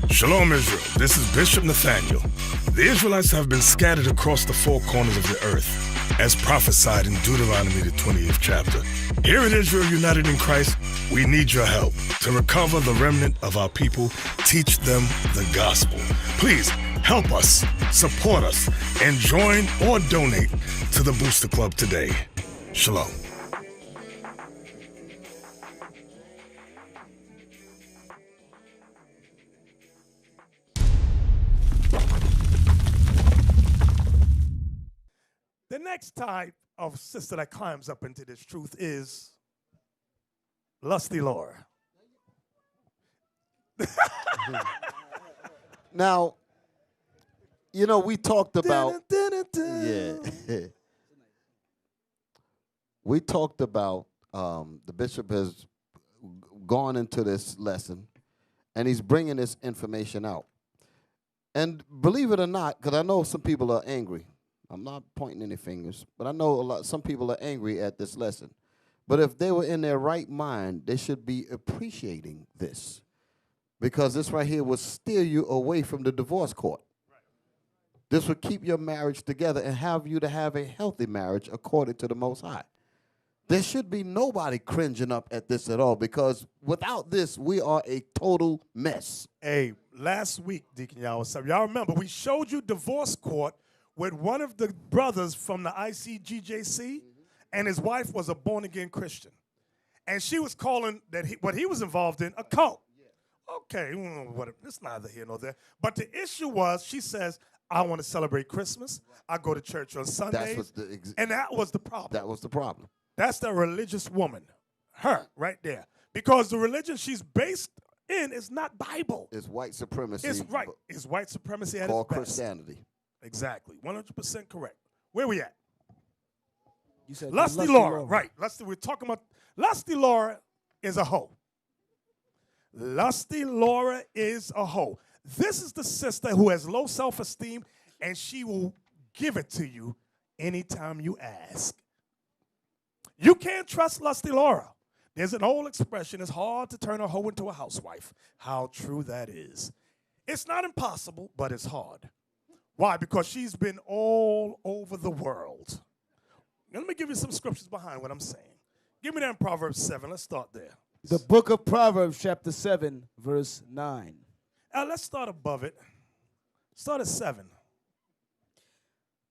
Shalom, Israel. This is Bishop Nathaniel. The Israelites have been scattered across the four corners of the earth, as prophesied in Deuteronomy, the 20th chapter. Here in Israel United in Christ, we need your help to recover the remnant of our people, teach them the gospel. Please help us, support us, and join or donate to the Booster Club today. Shalom. The next type of sister that climbs up into this truth is Lusty Laura. Now, you know, we talked about, we talked about, the bishop has gone into this lesson, and he's bringing this information out. And believe it or not, because I know some people are angry. I'm not pointing any fingers, but I know some people are angry at this lesson. But if they were in their right mind, they should be appreciating this, because this right here will steer you away from the divorce court. This will keep your marriage together and have you to have a healthy marriage according to the Most High. There should be nobody cringing up at this at all, because without this, we are a total mess. Hey, last week, Deacon y'all remember, we showed you divorce court with one of the brothers from the ICGJC, and his wife was a born-again Christian. And she was calling that what he was involved in a cult. Okay, it's neither here nor there. But the issue was, she says, I want to celebrate Christmas. I go to church on Sundays. And that was the problem. That was the problem. That's the religious woman, her right there. Because the religion she's based in is not Bible. It's white supremacy. It's right. It's white supremacy at called its best. Christianity. Exactly. 100% correct. Where we at? You said Lusty Laura. Right. We're talking about Lusty Laura is a hoe. Lusty Laura is a hoe. This is the sister who has low self-esteem, and she will give it to you anytime you ask. You can't trust Lusty Laura. There's an old expression, it's hard to turn a hoe into a housewife. How true that is. It's not impossible, but it's hard. Why? Because she's been all over the world. Now, let me give you some scriptures behind what I'm saying. Give me that in Proverbs 7. Let's start there. The book of Proverbs, chapter 7, verse 9. Let's start above it. Start at 7.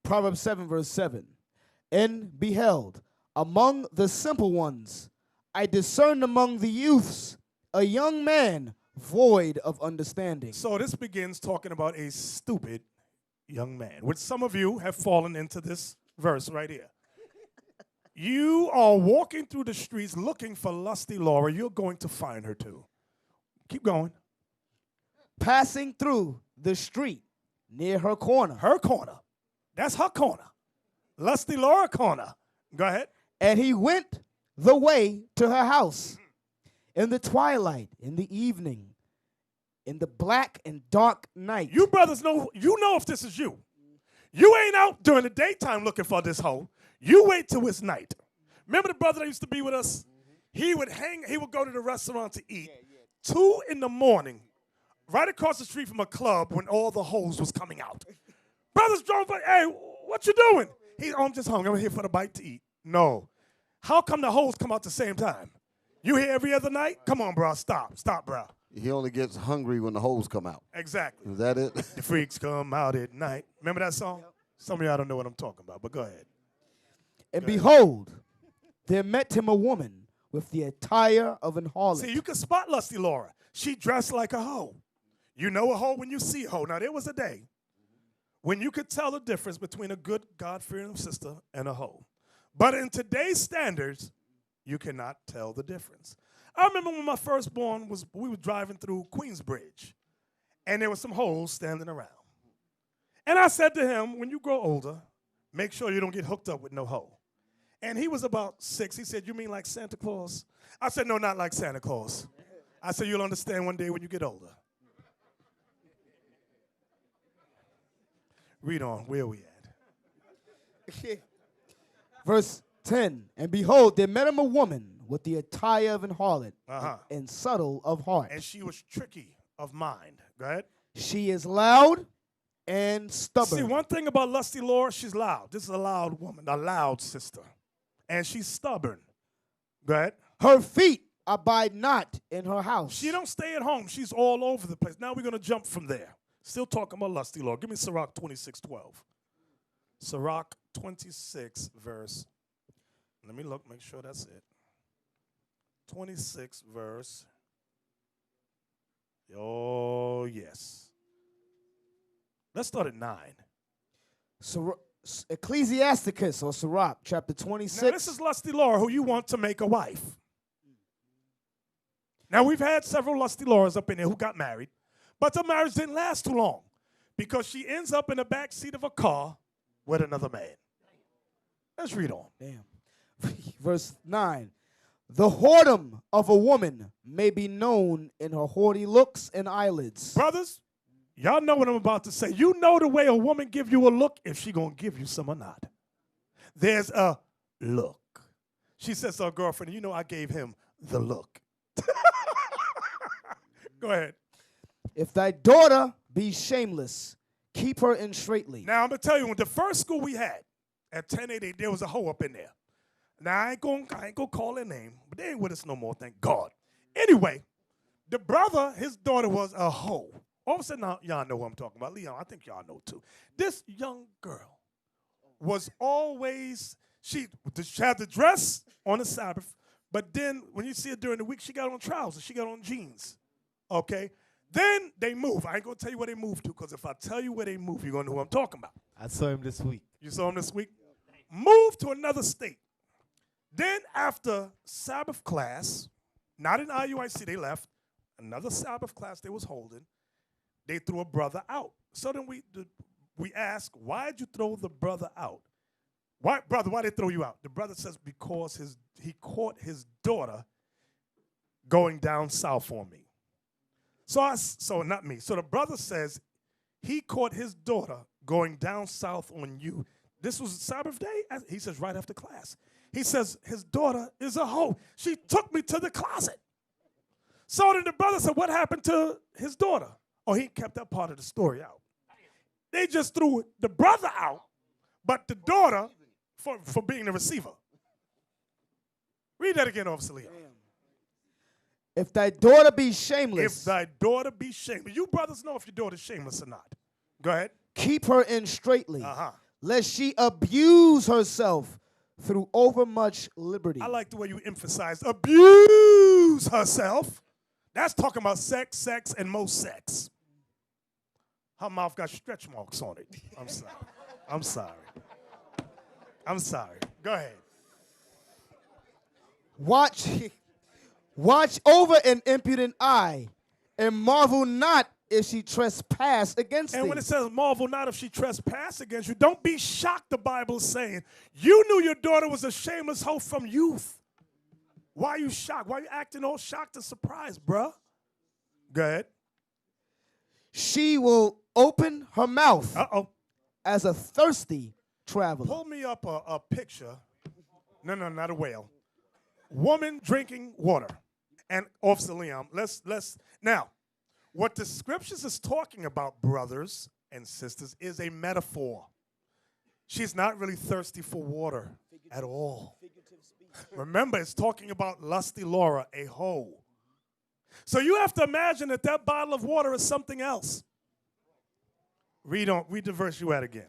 Proverbs 7, verse 7. And beheld, among the simple ones, I discerned among the youths a young man void of understanding. So this begins talking about a stupid young man, which some of you have fallen into this verse right here. You are walking through the streets looking for Lusty Laura. You're going to find her too. Keep going. Passing through the street near her corner. Her corner. That's her corner. Lusty Laura corner. Go ahead. And he went the way to her house in the twilight, in the evening, in the black and dark night. You brothers know, you know if this is you. You ain't out during the daytime looking for this hoe. You wait till it's night. Remember the brother that used to be with us? He would go to the restaurant to eat. 2 in the morning, right across the street from a club when all the hoes was coming out. Brothers drove by, hey, what you doing? I'm just hungry. I'm here for the bite to eat. No. How come the hoes come out the same time? You here every other night? Come on, bro. Stop, bro. He only gets hungry when the hoes come out. Exactly. Is that it? The freaks come out at night. Remember that song? Some of y'all don't know what I'm talking about, but go ahead. And behold, there met him a woman with the attire of an harlot. See, you can spot Lusty Laura. She dressed like a hoe. You know a hoe when you see a hoe. Now, there was a day when you could tell the difference between a good God-fearing sister and a hoe. But in today's standards, you cannot tell the difference. I remember when my firstborn we were driving through Queensbridge, and there were some hoes standing around. And I said to him, when you grow older, make sure you don't get hooked up with no hoe. And he was about 6. He said, you mean like Santa Claus? I said, no, not like Santa Claus. I said, you'll understand one day when you get older. Read on. Where are we at? Verse 10. And behold, there met him a woman with the attire of an harlot and subtle of heart. And she was tricky of mind. Go ahead. She is loud and stubborn. See, one thing about Lusty Laura, she's loud. This is a loud woman, a loud sister. And she's stubborn. Go ahead. Her feet abide not in her house. She don't stay at home. She's all over the place. Now we're going to jump from there. Still talking about Lusty Laura. Give me Sirach 26:12. Sirach 26, verse. Let me look, make sure that's it. 26, verse. Oh, yes. Let's start at 9. Ecclesiasticus or Sirach, chapter 26. Now, this is Lusty Laura, who you want to make a wife. Now, we've had several Lusty Lauras up in there who got married, but the marriage didn't last too long because she ends up in the back seat of a car with another man. Let's read on. Damn. Verse 9. The whoredom of a woman may be known in her haughty looks and eyelids. Brothers, y'all know what I'm about to say. You know the way a woman give you a look if she gonna give you some or not. There's a look. She says to her girlfriend, you know I gave him the look. Go ahead. If thy daughter be shameless, keep her in straitly. Now I'm gonna tell you, when the first school we had at 1088, there was a hoe up in there. Now I ain't gonna call her name, but they ain't with us no more, thank God. Anyway, the brother, his daughter was a hoe. All of a sudden, now, y'all know who I'm talking about. Leon, I think y'all know too. This young girl was always, she had the dress on the Sabbath, but then when you see her during the week, she got on trousers, she got on jeans, okay? Then they move. I ain't gonna tell you where they moved to, because if I tell you where they moved, you're gonna know who I'm talking about. I saw him this week. You saw him this week? Moved to another state. Then after Sabbath class, not in IUIC, they left, another Sabbath class they was holding, they threw a brother out. So then we asked, why'd you throw the brother out? Why, brother, why'd they throw you out? The brother says, because he caught his daughter going down south on me. So not me. So the brother says, he caught his daughter going down south on you. This was Sabbath day? He says, right after class. He says, his daughter is a hoe. She took me to the closet. So then the brother said, what happened to his daughter? Oh, he kept that part of the story out. They just threw the brother out, but the daughter for being the receiver. Read that again, Officer Leon. If thy daughter be shameless. If thy daughter be shameless. You brothers know if your daughter's shameless or not. Go ahead. Keep her in straitly, Uh-huh. lest she abuse herself through overmuch liberty. I like the way you emphasize abuse herself. That's talking about sex, and most sex. Her mouth got stretch marks on it. I'm sorry. I'm sorry. I'm sorry. Go ahead. Watch over an impudent eye, and marvel not if she trespass against And thee. when it says marvel not if she trespass against you, don't be shocked, the Bible is saying. You knew your daughter was a shameless hoe from youth. Why are you shocked? Why are you acting all shocked and surprised, bruh? Go ahead. She will open her mouth Uh-oh. as a thirsty traveler. Pull me up a picture. No, not a whale. Woman drinking water. And Officer Leon, let's now, what the scriptures is talking about, brothers and sisters, is a metaphor. She's not really thirsty for water at all. Remember, it's talking about Lusty Laura, a hoe. So you have to imagine that bottle of water is something else. Read the verse you at again.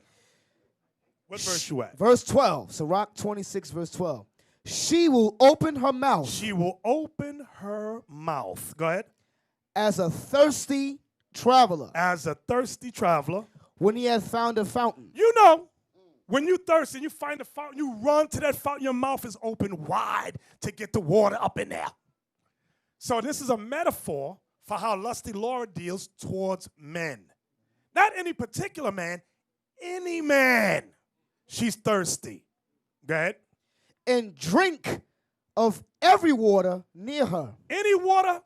What verse you at? Verse 12, Sirach 26, verse 12. She will open her mouth. She will open her mouth. Go ahead. As a thirsty traveler. As a thirsty traveler. When he has found a fountain. You know, when you thirsty, you find a fountain, you run to that fountain, your mouth is open wide to get the water up in there. So this is a metaphor for how Lusty Laura deals towards men. Not any particular man, any man. She's thirsty. Go ahead. And drink of every water near her. Any water?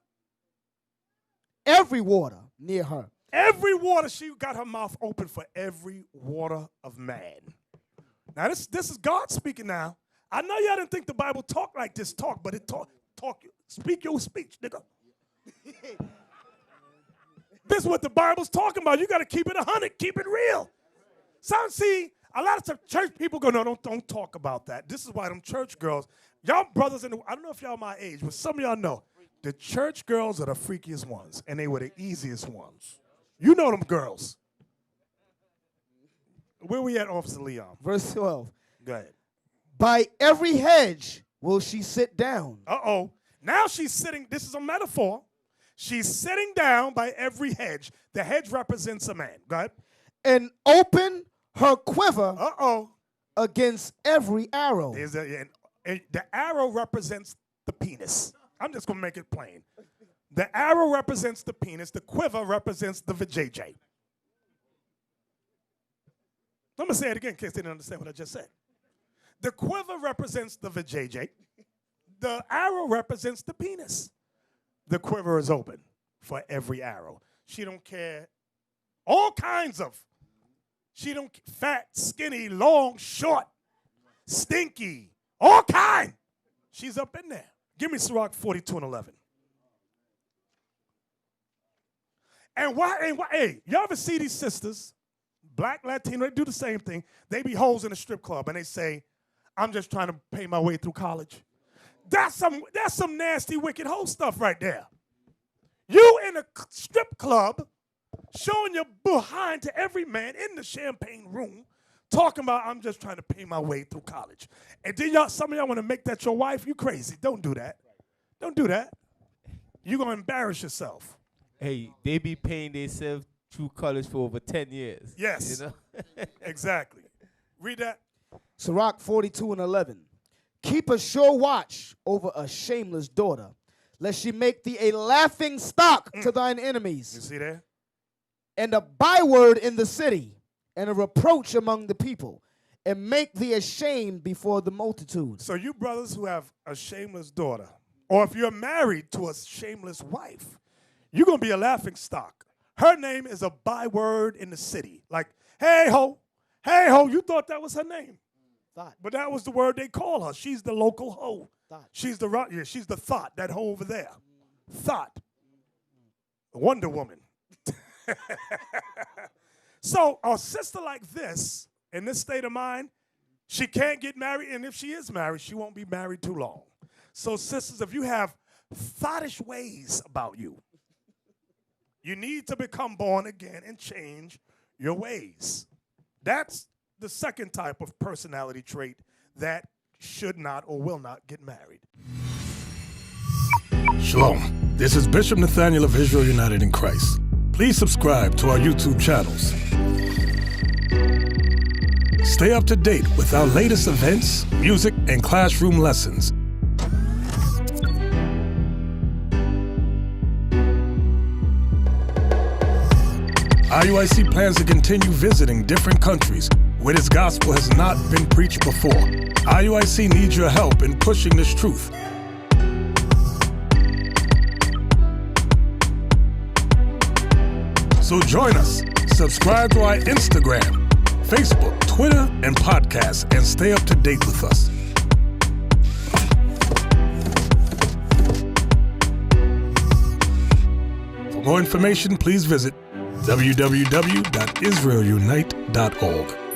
Every water near her. Every water. She got her mouth open for every water of man. Now this is God speaking now. I know y'all didn't think the Bible talk like this talk, but it talk. Speak your speech, nigga. This is what the Bible's talking about. You got to keep it 100, keep it real. See, a lot of church people go, no, don't talk about that. This is why them church girls, y'all brothers, I don't know if y'all my age, but some of y'all know, the church girls are the freakiest ones, and they were the easiest ones. You know them girls. Where we at, Officer Leon? Verse 12. Go ahead. By every hedge will she sit down. Uh-oh. Now she's sitting, this is a metaphor. She's sitting down by every hedge. The hedge represents a man. Go ahead. And open her quiver Uh-oh. against every arrow. And the arrow represents the penis. I'm just going to make it plain. The arrow represents the penis. The quiver represents the vajayjay. I'm going to say it again in case they didn't understand what I just said. The quiver represents the vajayjay. The arrow represents the penis. The quiver is open for every arrow. She don't care. All kinds of. She don't fat, skinny, long, short, stinky, all kind. She's up in there. Give me Sirach 42:11. And why, hey, y'all ever see these sisters, black, Latino, they do the same thing. They be hoes in a strip club and they say, I'm just trying to pay my way through college. That's some nasty, wicked hoe stuff right there. You in a strip club showing your behind to every man in the champagne room, talking about I'm just trying to pay my way through college. And then some of y'all want to make that your wife? You crazy. Don't do that. Don't do that. You're going to embarrass yourself. Hey, they be paying themselves through college for over 10 years. Yes. You know? Exactly. Read that. Sirach 42:11. Keep a sure watch over a shameless daughter, lest she make thee a laughing stock to thine enemies. You see there? And a byword in the city, and a reproach among the people, and make thee ashamed before the multitude. So you brothers who have a shameless daughter, or if you're married to a shameless wife, you're going to be a laughing stock. Her name is a byword in the city. Like, hey ho, you thought that was her name. Thought. But that was the word they call her. She's the local hoe. Thought. She's the thought, that hoe over there. Thought. Wonder Woman. So a sister like this, in this state of mind, she can't get married, and if she is married, she won't be married too long. So sisters, if you have thoughtish ways about you, you need to become born again and change your ways. That's the second type of personality trait that should not or will not get married. Shalom. This is Bishop Nathaniel of Israel United in Christ. Please subscribe to our YouTube channels. Stay up to date with our latest events, music, and classroom lessons. IUIC plans to continue visiting different countries where this gospel has not been preached before. IUIC needs your help in pushing this truth. So join us. Subscribe to our Instagram, Facebook, Twitter, and podcast, and stay up to date with us. For more information, please visit www.israelunite.org.